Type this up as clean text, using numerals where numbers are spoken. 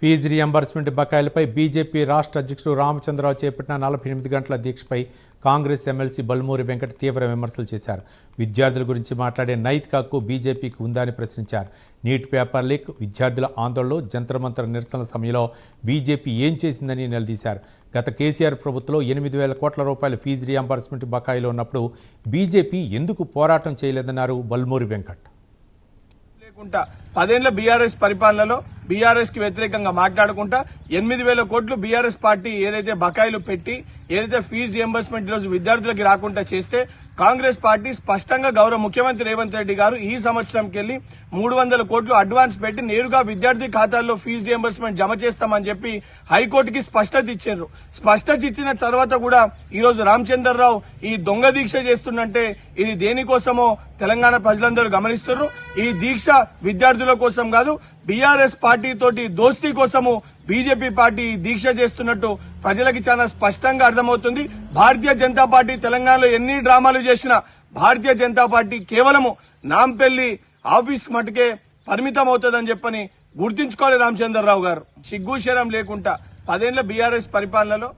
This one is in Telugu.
ఫీజు రియంబర్స్మెంట్ బకాయిలపై బీజేపీ రాష్ట్ర అధ్యక్షుడు రామచంద్రరావు చేపట్టిన 48 గంటల దీక్షపై కాంగ్రెస్ ఎమ్మెల్సీ బల్మూరి వెంకట్ తీవ్ర విమర్శలు చేశారు. విద్యార్థుల గురించి మాట్లాడే నైతిక హక్కు బీజేపీకి ఉందని ప్రశ్నించారు. నీట్ పేపర్ లీక్, విద్యార్థుల ఆందోళనలో జంతర్ నిరసనల సమయంలో బీజేపీ ఏం చేసిందని నిలదీశారు. గత కేసీఆర్ ప్రభుత్వంలో 8,000 కోట్ల రూపాయల ఫీజు రియంబర్స్మెంట్ బకాయిలు ఉన్నప్పుడు బీజేపీ ఎందుకు పోరాటం చేయలేదన్నారు బల్మూరి వెంకట్. 10 ఏళ్ల బీఆర్ఎస్ పరిపాలనలో బీఆర్ఎస్ కి వ్యతిరేకంగా మాట్లాడుకుంటా 8,000 కోట్లు బీఆర్ఎస్ పార్టీ ఏదైతే బకాయిలు పెట్టి ఏదైతే ఫీజు రియంబర్స్మెంట్ ఈ రోజు విద్యార్థులకి రాకుండా చేస్తే కాంగ్రెస్ పార్టీ స్పష్టంగా గౌరవ ముఖ్యమంత్రి రేవంత్ రెడ్డి గారు ఈ సంవత్సరంకి వెళ్లి 300 కోట్లు అడ్వాన్స్ పెట్టి నేరుగా విద్యార్థి ఖాతాల్లో ఫీజు రియంబర్స్మెంట్ జమ చేస్తామని చెప్పి హైకోర్టుకి స్పష్టత ఇచ్చారు. స్పష్టత ఇచ్చిన తర్వాత కూడా ఈ రోజు రామచంద్రరావు ఈ దొంగ దీక్ష చేస్తుందంటే ఇది దేనికోసమో తెలంగాణ ప్రజలందరూ గమనిస్తున్నారు. ఈ దీక్ష విద్యార్థుల కోసం కాదు, బీఆర్ఎస్ పార్టీ తోటి దోస్తీ కోసము బీజేపీ పార్టీ దీక్ష చేస్తున్నట్టు ప్రజలకి చాలా స్పష్టంగా అర్థమవుతుంది. భారతీయ జనతా పార్టీ తెలంగాణలో ఎన్ని డ్రామాలు చేసినా భారతీయ జనతా పార్టీ కేవలము నాంపల్లి ఆఫీస్ మటుకే పరిమితం అవుతుందని చెప్పని గుర్తించుకోవాలి రామచంద్రరావు గారు. సిగ్గు శరం లేకుండా 10 ఏళ్ల బీఆర్ఎస్ పరిపాలనలో